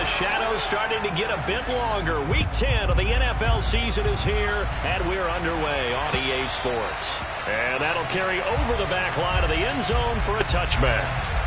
the shadows starting to get a bit longer. Week 10 of the NFL season is here, and we're underway on EA Sports. And that'll carry over the back line of the end zone for a touchback.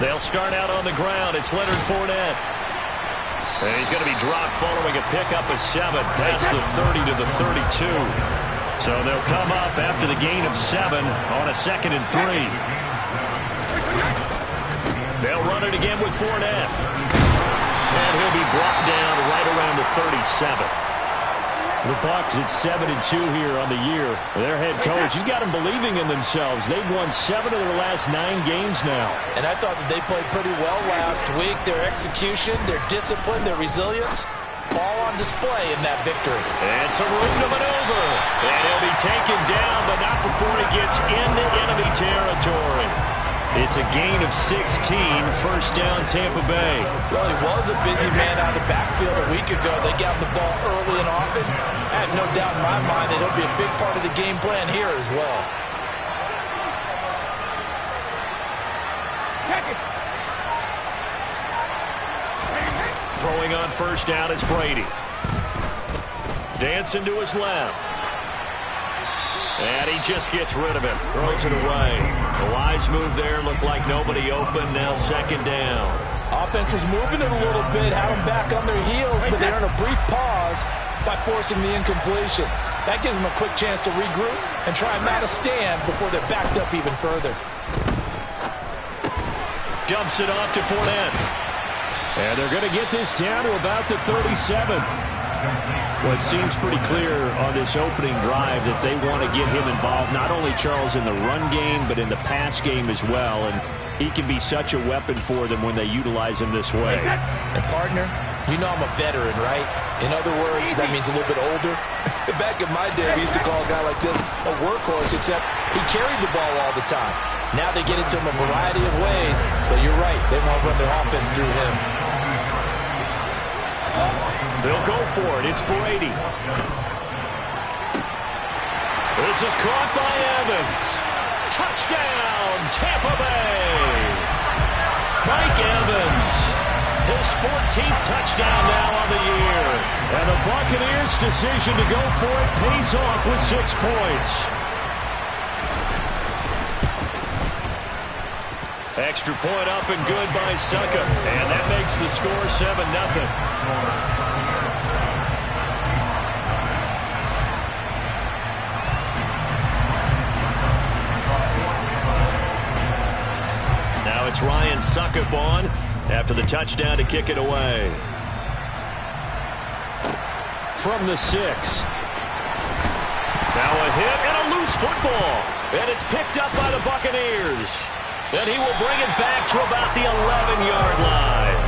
They'll start out on the ground. It's Leonard Fournette. And he's going to be dropped following a pickup of 7 past the 30 to the 32. So they'll come up after the gain of 7 on a 2nd and 3. They'll run it again with Fournette. And he'll be brought down right around the 37. The Bucs at 7-2 here on the year. Their head coach, he's got them believing in themselves. They've won 7 of their last 9 games now. And I thought that they played pretty well last week. Their execution, their discipline, their resilience, all on display in that victory. And some room to maneuver. And he'll be taken down, but not before he gets into enemy territory. It's a gain of 16, first down Tampa Bay. Well, he was a busy man out of the backfield a week ago. They got the ball early and often. I have no doubt in my mind that he'll be a big part of the game plan here as well. Throwing on first down is Brady. Dancing to his left. And he just gets rid of it. Throws it away. A wise move there. Looked like nobody open. Now 2nd down. Offense was moving it a little bit. Had them back on their heels. But they earn a brief pause by forcing the incompletion. That gives them a quick chance to regroup and try and mount a stand before they're backed up even further. Dumps it off to Fournette. And they're going to get this down to about the 37. Well, it seems pretty clear on this opening drive that they want to get him involved, not only, Charles, in the run game, but in the pass game as well. And he can be such a weapon for them when they utilize him this way. And, partner, you know I'm a veteran, right? In other words, that means a little bit older. Back in my day, we used to call a guy like this a workhorse, except he carried the ball all the time. Now they get it to him a variety of ways, but you're right. They want to run their offense through him. They'll go for it. It's Brady. This is caught by Evans. Touchdown, Tampa Bay. Mike Evans. His 14th touchdown now on the year. And the Buccaneers' decision to go for it pays off with 6 points. Extra point up and good by Suckup. And that makes the score 7-0. Now it's Ryan Suckup on after the touchdown to kick it away. From the 6. Now a hit and a loose football. And it's picked up by the Buccaneers. And he will bring it back to about the 11-yard line.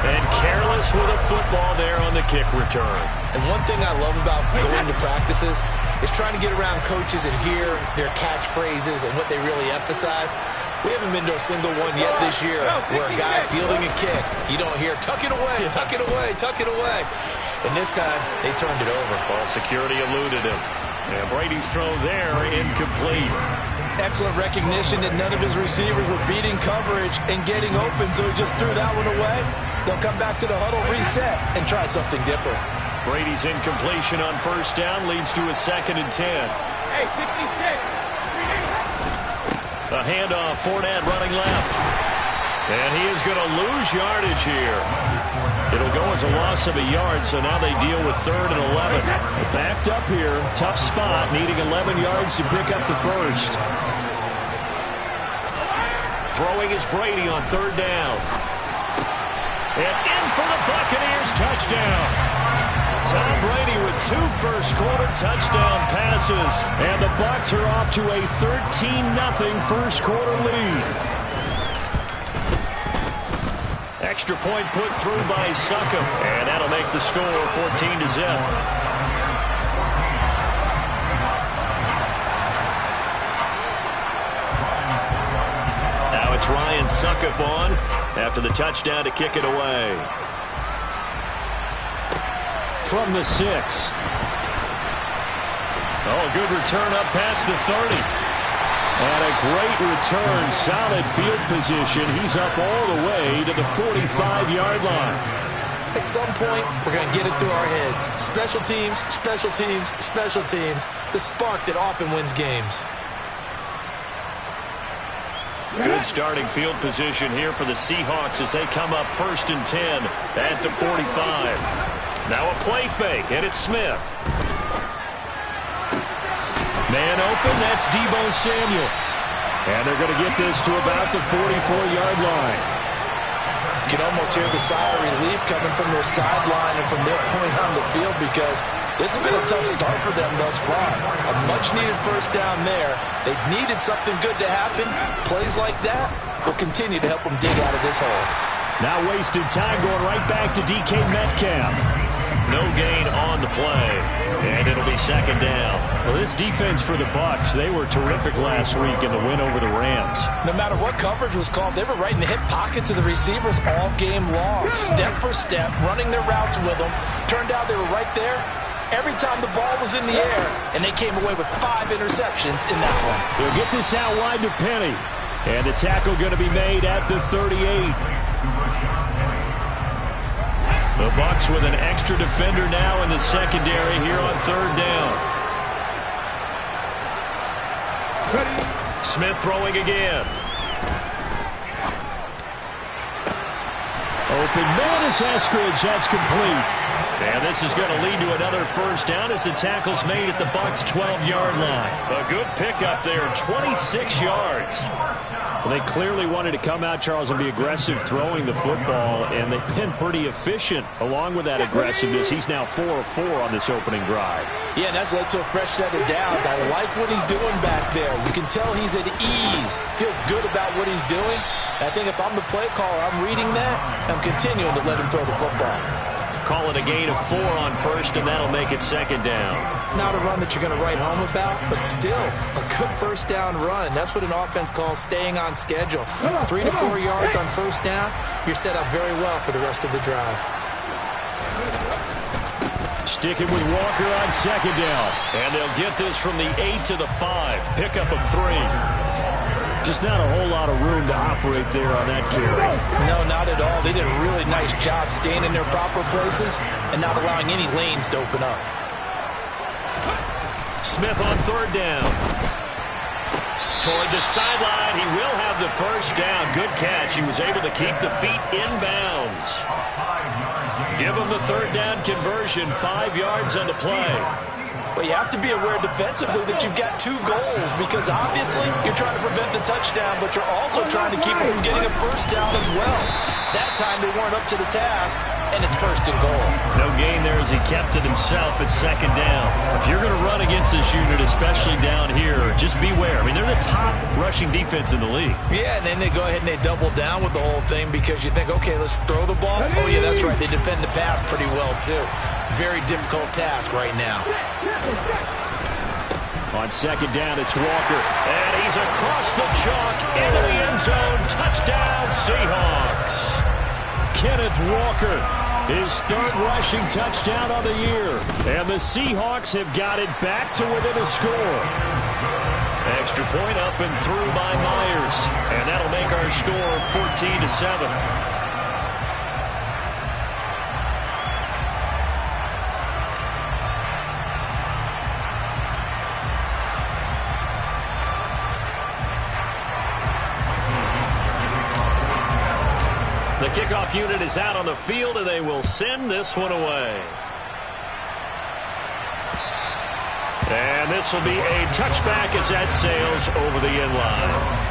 And careless with a football there on the kick return. And one thing I love about going to practices is trying to get around coaches and hear their catchphrases and what they really emphasize. We haven't been to a single one yet this year where a guy fielding a kick, you don't hear, tuck it away, tuck it away, tuck it away. And this time, they turned it over. Ball security eluded him. And Brady's throw there, incomplete. Excellent recognition that none of his receivers were beating coverage and getting open, so he just threw that one away. They'll come back to the huddle, reset, and try something different. Brady's incompletion on first down leads to a 2nd and 10. Hey, 66. A handoff, Fournette running left. And he is going to lose yardage here. It'll go as a loss of a yard, so now they deal with 3rd and 11. Backed up here, tough spot, needing 11 yards to pick up the first. Throwing is Brady on 3rd down. And in for the Buccaneers touchdown. Tom Brady with 2 first-quarter touchdown passes. And the Bucs are off to a 13-0 first-quarter lead. Extra point put through by Succop. And that'll make the score 14-0. Now it's Ryan Succop on after the touchdown to kick it away. From the 6. Oh, good return up past the 30. And a great return, solid field position. He's up all the way to the 45-yard line. At some point, we're going to get it through our heads. Special teams, special teams, special teams. The spark that often wins games. Good starting field position here for the Seahawks as they come up 1st and 10 at the 45. Now a play fake, and it's Smith. Man open, that's Deebo Samuel. And they're going to get this to about the 44-yard line. You can almost hear the sigh of relief coming from their sideline and from their point on the field because this has been a tough start for them thus far. A much-needed first down there. They've needed something good to happen. Plays like that will continue to help them dig out of this hole. Now wasted time going right back to DK Metcalf. No gain on the play. And it'll be 2nd down. Well, this defense for the Bucs, they were terrific last week in the win over the Rams. No matter what coverage was called, they were right in the hip pockets of the receivers all game long. Step for step, running their routes with them. Turned out they were right there every time the ball was in the air, and they came away with 5 interceptions in that one. They'll get this out wide to Penny. And the tackle going to be made at the 38. The Bucs with an extra defender now in the secondary here on 3rd down. Smith throwing again. Open man is Eskridge. That's complete. And this is going to lead to another first down as the tackle's made at the Bucs' 12-yard line. A good pickup there, 26 yards. Well, they clearly wanted to come out, Charles, and be aggressive throwing the football, and they've been pretty efficient along with that aggressiveness. He's now 4 of 4 on this opening drive. Yeah, and that's led to a fresh set of downs. I like what he's doing back there. You can tell he's at ease. Feels good about what he's doing. I think if I'm the play caller, I'm reading that. I'm continuing to let him throw the football. Call it a gain of 4 on 1st, and that'll make it 2nd down. Not a run that you're going to write home about, but still a good first down run. That's what an offense calls staying on schedule. 3 to 4 yards on first down, you're set up very well for the rest of the drive. Sticking with Walker on 2nd down, and they'll get this from the 8 to the 5. Pickup of 3. Just not a whole lot of room to operate there on that carry. No, not at all. They did a really nice job staying in their proper places and not allowing any lanes to open up. Smith on 3rd down. Toward the sideline. He will have the first down. Good catch. He was able to keep the feet in bounds. Give him the 3rd down conversion. 5 yards on the play. Well, you have to be aware defensively that you've got 2 goals because obviously you're trying to prevent the touchdown, but you're also trying to keep them from getting a first down as well. That time they weren't up to the task, and it's 1st and goal. No gain there as he kept it himself at 2nd down. If you're going to run against this unit, especially down here, just beware. I mean, they're the top rushing defense in the league. Yeah, and then they go ahead and they double down with the whole thing because you think, okay, let's throw the ball. Oh, yeah, that's right. They defend the pass pretty well, too. Very difficult task right now. On 2nd down, it's Walker. And he's across the chalk into the end zone. Touchdown, Seahawks. Kenneth Walker, his 3rd rushing touchdown of the year. And the Seahawks have got it back to within a score. Extra point up and through by Myers. And that'll make our score 14-7. The kickoff unit is out on the field, and they will send this one away. And this will be a touchback as that sails over the end line.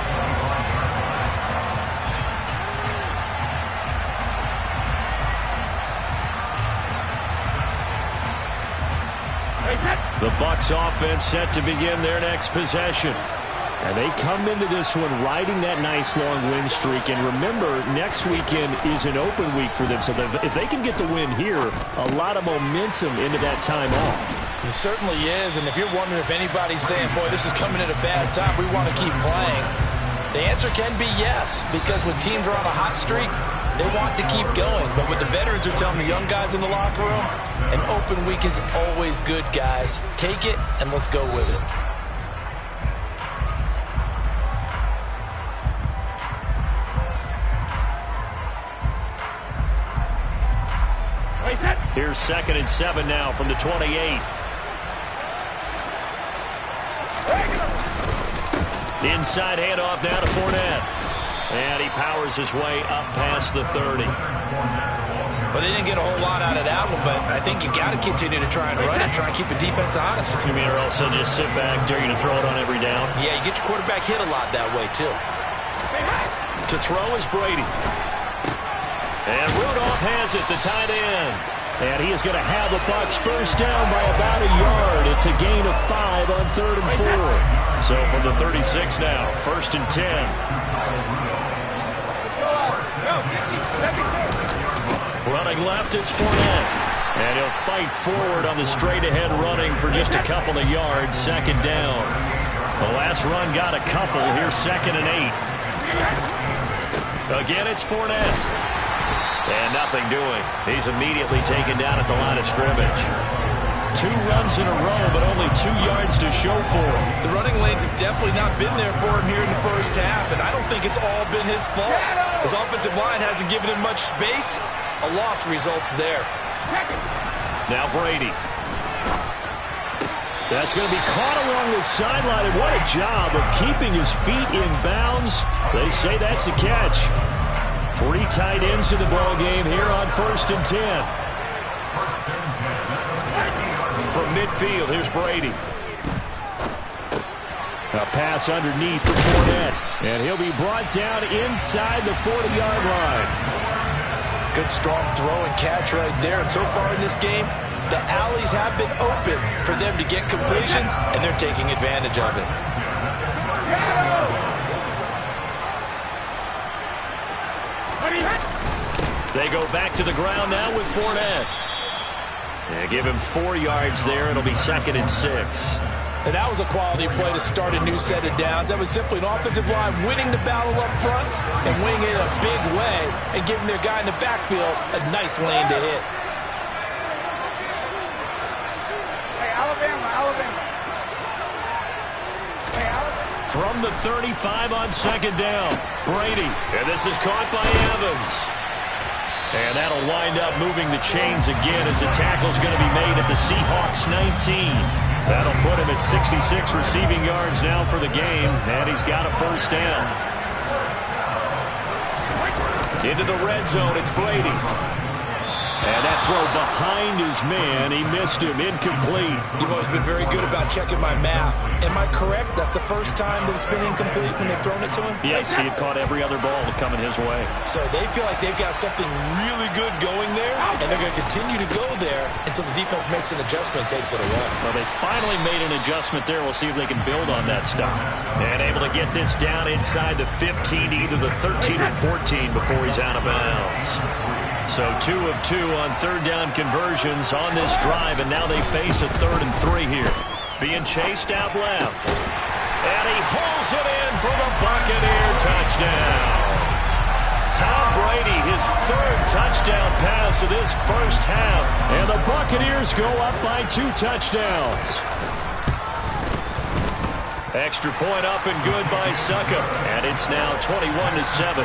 Bucs offense set to begin their next possession. And they come into this one riding that nice long win streak. And remember, next weekend is an open week for them. So if they can get the win here, a lot of momentum into that time off. It certainly is. And if you're wondering if anybody's saying, boy, this is coming at a bad time, we want to keep playing, the answer can be yes. Because when teams are on a hot streak, they want to keep going. But what the veterans are telling the young guys in the locker room, an open week is always good, guys. Take it, and let's go with it. Here's 2nd and 7 now from the 28. Inside handoff now to Fournette. And he powers his way up past the 30. Well, they didn't get a whole lot out of that one, but I think you got to continue to try and run and try and keep the defense honest. You mean or else they'll just sit back, dare you to throw it on every down? Yeah, you get your quarterback hit a lot that way, too. To throw is Brady. And Rudolph has it, the tight end. And he is going to have the Bucs first down by about a yard. It's a gain of 5 on 3rd and 4. So from the 36 now, 1st and 10. Running left, it's Fournette. And he'll fight forward on the straight-ahead running for just a couple of yards. 2nd down. The last run got a couple. Here's 2nd and 8. Again, it's Fournette. And nothing doing. He's immediately taken down at the line of scrimmage. 2 runs in a row, but only 2 yards to show for him. The running lanes have definitely not been there for him here in the first half, and I don't think it's all been his fault. His offensive line hasn't given him much space. A loss results there. Now Brady. That's going to be caught along the sideline, and what a job of keeping his feet in bounds. They say that's a catch. 3 tight ends in the ball game here on 1st and 10. From midfield, here's Brady. A pass underneath for Fournette. And he'll be brought down inside the 40-yard line. Good strong throw and catch right there. And so far in this game, the alleys have been open for them to get completions, and they're taking advantage of it. They go back to the ground now with Fournette. And give him 4 yards there. It'll be 2nd and 6. And that was a quality play to start a new set of downs. That was simply an offensive line winning the battle up front and winning it in a big way and giving their guy in the backfield a nice lane to hit. Hey, Alabama. From the 35 on 2nd down, Brady. And this is caught by Evans. And that'll wind up moving the chains again as the tackle's going to be made at the Seahawks 19. That'll put him at 66 receiving yards now for the game, and he's got a first down. Into the red zone, it's Brady. And that throw behind his man, he missed him, incomplete. You've always been very good about checking my math. Am I correct? That's the first time that it's been incomplete when they've thrown it to him? Yes, he had caught every other ball coming his way. So they feel like they've got something really good going there, and they're going to continue to go there until the defense makes an adjustment and takes it away. Well, they finally made an adjustment there. We'll see if they can build on that stuff. And able to get this down inside the 15, either the 13 or 14 before he's out of bounds. So 2 of 2 on 3rd down conversions on this drive, and now they face a 3rd and 3 here. Being chased out left. And he hauls it in for the Buccaneer touchdown. Tom Brady, his 3rd touchdown pass of this first half. And the Buccaneers go up by 2 touchdowns. Extra point up and good by Succop. And it's now 21-7.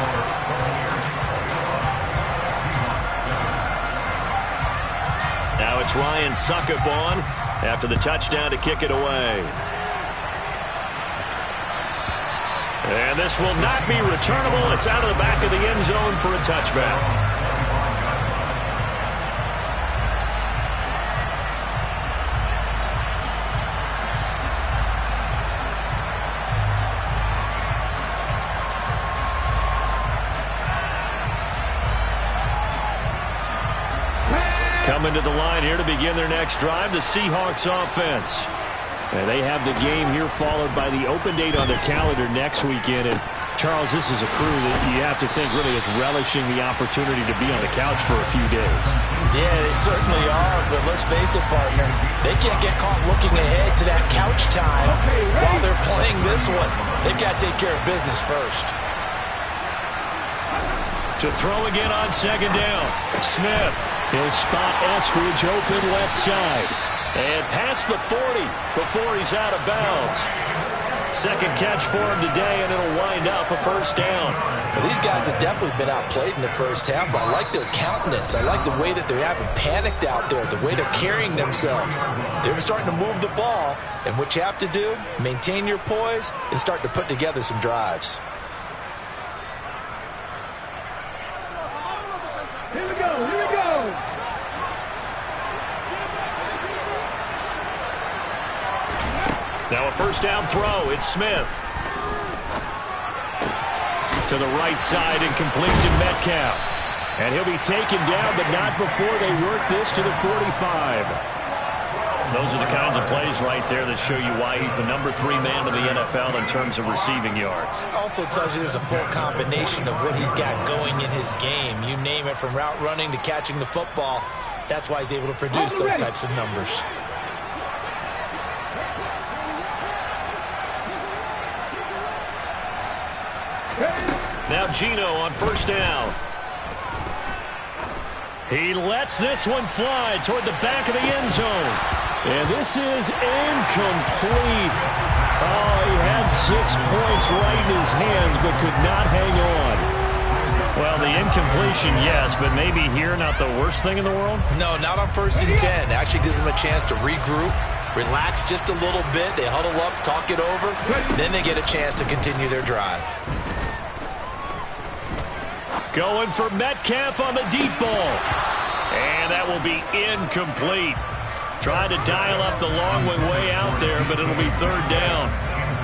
Now it's Ryan Succop on after the touchdown to kick it away. And this will not be returnable. It's out of the back of the end zone for a touchback. Coming to the line here to begin their next drive, the Seahawks offense. And they have the game here followed by the open date on their calendar next weekend. And Charles, this is a crew that you have to think really is relishing the opportunity to be on the couch for a few days. Yeah, they certainly are, but let's face it, partner. They can't get caught looking ahead to that couch time while they're playing this one. They've got to take care of business first. To throw again on second down. Smith. He'll spot Eskridge open left side. And past the 40 before he's out of bounds. Second catch for him today, and it'll wind up a first down. Well, these guys have definitely been outplayed in the first half, but I like their countenance. I like the way that they haven't panicked out there, the way they're carrying themselves. They're starting to move the ball, and what you have to do, maintain your poise and start to put together some drives. Here we go, here we go. Now a first down throw. It's Smith. To the right side and complete to Metcalf. And he'll be taken down, but not before they work this to the 45. Those are the kinds of plays right there that show you why he's the number 3 man in the NFL in terms of receiving yards. Also tells you there's a full combination of what he's got going in his game. You name it, from route running to catching the football. That's why he's able to produce those types of numbers. Now Geno on first down. He lets this one fly toward the back of the end zone. And this is incomplete. Oh, he had 6 points right in his hands but could not hang on. Well, the incompletion, yes, but maybe here not the worst thing in the world? No, not on 1st and 10. Actually gives them a chance to regroup, relax just a little bit. They huddle up, talk it over, then they get a chance to continue their drive. Going for Metcalf on the deep ball. And that will be incomplete. Trying to dial up the long one way out there, but it'll be third down.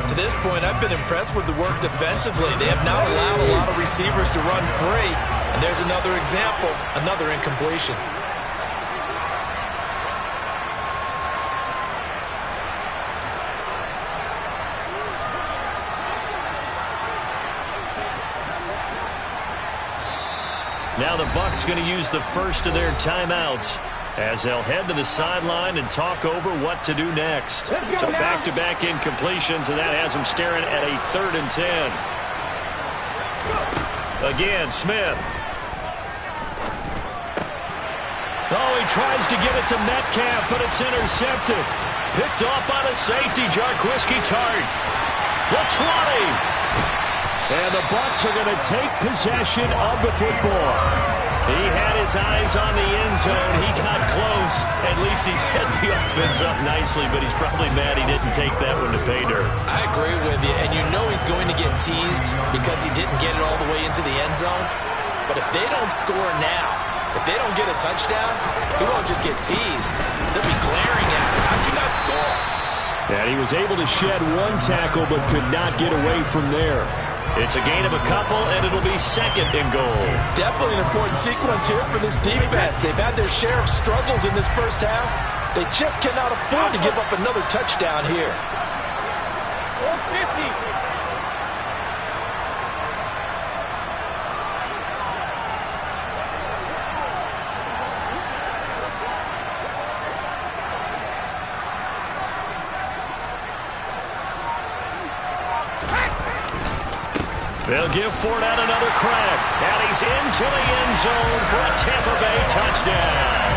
To this point, I've been impressed with the work defensively. They have not allowed a lot of receivers to run free. And there's another example, another incompletion. Now the Bucs going to use the first of their timeouts as they'll head to the sideline and talk over what to do next. So back-to-back incompletions, and that has them staring at a 3rd and 10. Again, Smith. Oh, he tries to get it to Metcalf, but it's intercepted. Picked off by the safety, Jarquiski Tart. The 20. And the Bucs are going to take possession of the football. He had his eyes on the end zone. He got close. At least he set the offense up nicely, but he's probably mad he didn't take that one to pay dirt. I agree with you, and you know he's going to get teased because he didn't get it all the way into the end zone. But if they don't score now, if they don't get a touchdown, he won't just get teased. They'll be glaring at him. How'd you not score? And he was able to shed one tackle but could not get away from there. It's a gain of a couple, and it'll be 2nd and goal. Definitely an important sequence here for this defense. They've had their share of struggles in this first half. They just cannot afford to give up another touchdown here. 450. They'll give Fournette another crack, and he's into the end zone for a Tampa Bay touchdown.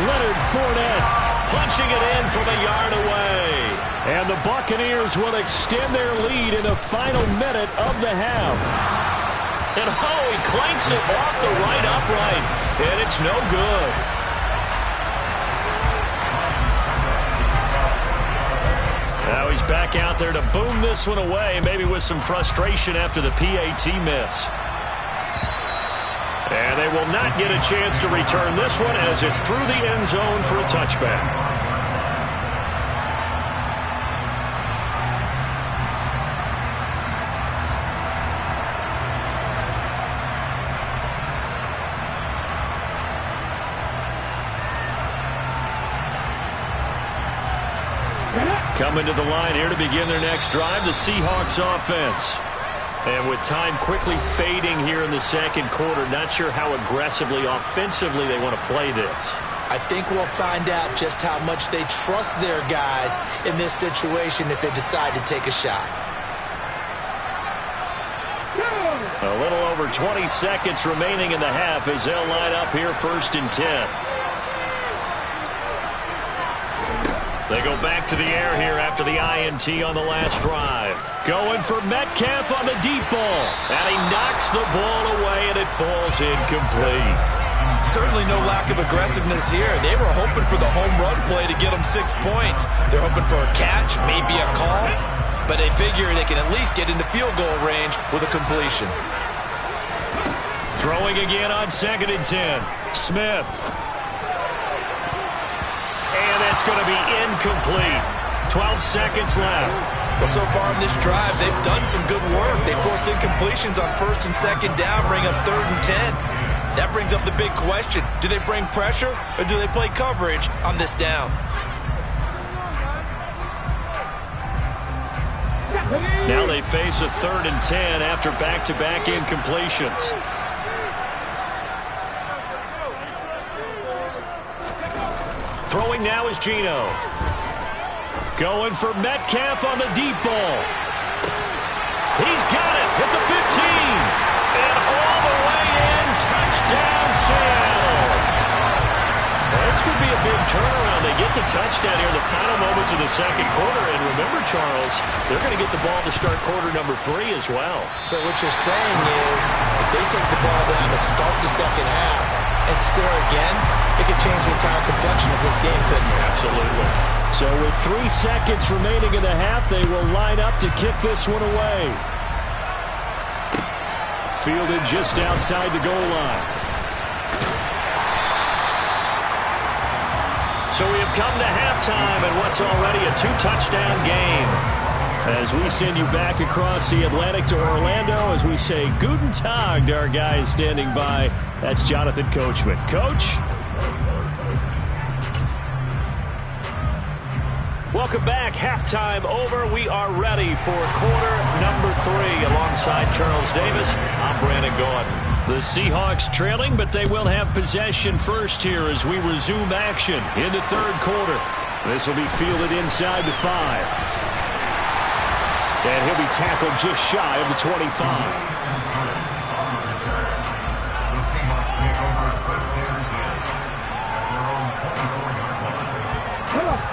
Leonard Fournette punching it in from a yard away. And the Buccaneers will extend their lead in the final minute of the half. And oh, he clanks it off the right upright, and it's no good. Now he's back out there to boom this one away, maybe with some frustration after the PAT miss. And they will not get a chance to return this one as it's through the end zone for a touchback. Coming to the line here to begin their next drive, the Seahawks offense. And with time quickly fading here in the second quarter, not sure how aggressively, offensively they want to play this. I think we'll find out just how much they trust their guys in this situation if they decide to take a shot. A little over 20 seconds remaining in the half as they'll line up here 1st and 10. They go back to the air here after the INT on the last drive. Going for Metcalf on the deep ball. And he knocks the ball away, and it falls incomplete. Certainly no lack of aggressiveness here. They were hoping for the home run play to get them 6 points. They're hoping for a catch, maybe a call. But they figure they can at least get into field goal range with a completion. Throwing again on 2nd and 10. Smith. And that's going to be incomplete. 12 seconds left. Well, so far in this drive, they've done some good work. They force incompletions on 1st and 2nd down, bring up 3rd and 10. That brings up the big question. Do they bring pressure or do they play coverage on this down? Now they face a 3rd and 10 after back-to-back incompletions. Throwing now is Geno. Going for Metcalf on the deep ball. He's got it at the 15. And all the way in, touchdown Seattle. Well, this could be a big turnaround. They get the touchdown here in the final moments of the second quarter. And remember, Charles, they're going to get the ball to start quarter number 3 as well. So what you're saying is if they take the ball down to start the second half and score again, it could change the entire complexion of this game, couldn't it? Absolutely. So with 3 seconds remaining in the half, they will line up to kick this one away. Fielded just outside the goal line. So we have come to halftime in what's already a 2-touchdown game. As we send you back across the Atlantic to Orlando, as we say Guten Tag to our guys standing by. That's Jonathan Coachman. Coach? Welcome back. Halftime over. We are ready for quarter number 3. Alongside Charles Davis, I'm Brandon Gaudin. The Seahawks trailing, but they will have possession first here as we resume action in the third quarter. This will be fielded inside the 5. And he'll be tackled just shy of the 25.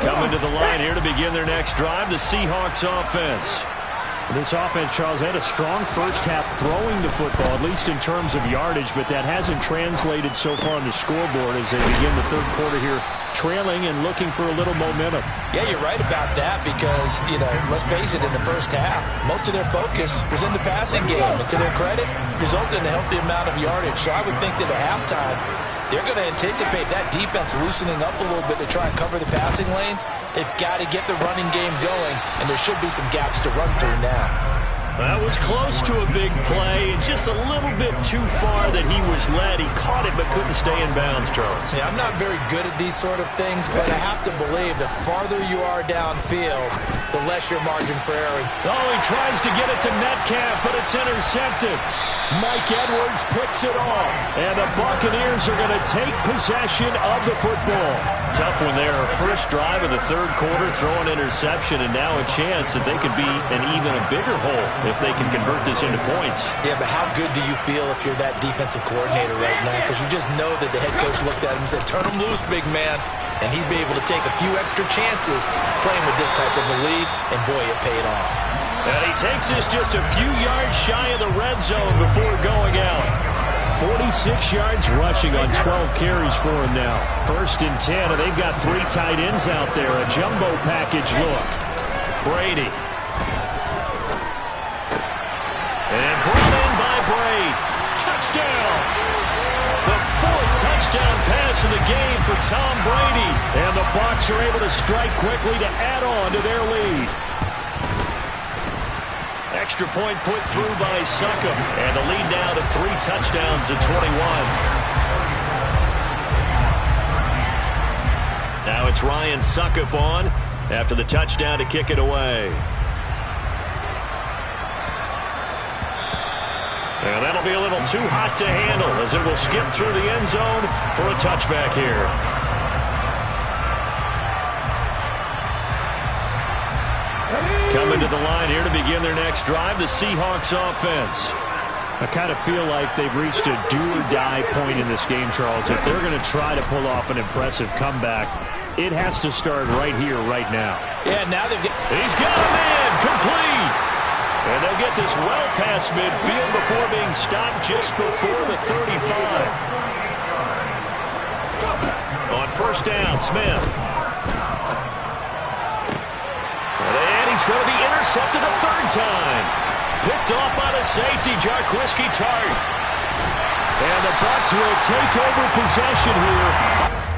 Coming to the line here to begin their next drive, the Seahawks offense. This offense, Charles, had a strong first half throwing the football, at least in terms of yardage, but that hasn't translated so far on the scoreboard as they begin the third quarter here, trailing and looking for a little momentum. Yeah, you're right about that because, let's face it, in the first half, most of their focus was in the passing game. And to their credit, resulted in a healthy amount of yardage. So I would think that at halftime, they're going to anticipate that defense loosening up a little bit to try and cover the passing lanes. They've got to get the running game going, and there should be some gaps to run through now. That was close to a big play, just a little bit too far that he was led. He caught it but couldn't stay in bounds, Charles. Yeah, I'm not very good at these sort of things, but I have to believe the farther you are downfield, the less your margin for error. Oh, he tries to get it to Metcalf, but it's intercepted. Mike Edwards picks it off, and the Buccaneers are going to take possession of the football. Tough one there. First drive of the third quarter, throw an interception, and now a chance that they could be in even a bigger hole if they can convert this into points. Yeah, but how good do you feel if you're that defensive coordinator right now? Because you just know that the head coach looked at him and said, turn him loose, big man. And he'd be able to take a few extra chances playing with this type of a lead, and boy, it paid off. And he takes this just a few yards shy of the red zone before going out. 46 yards rushing on 12 carries for him now. 1st and 10, and they've got 3 tight ends out there. A jumbo package look. Brady. And brought in by Brady. Touchdown! The 4th touchdown pass of the game for Tom Brady. And the Bucs are able to strike quickly to add on to their lead. Extra point put through by Succop. And the lead now to 3 touchdowns at 21. Now it's Ryan Succop on. after the touchdown to kick it away. And that'll be a little too hot to handle as it will skip through the end zone for a touchback here. Coming to the line here to begin their next drive, the Seahawks offense. I kind of feel like they've reached a do-or-die point in this game, Charles. If they're going to try to pull off an impressive comeback, it has to start right here, right now. Yeah, now they've got... He's got a man, complete. And they'll get this well past midfield before being stopped just before the 35. On first down, Smith. And he's going to be intercepted a third time. Picked off by the safety, Jarquiski Tart. And the Bucs will take over possession here.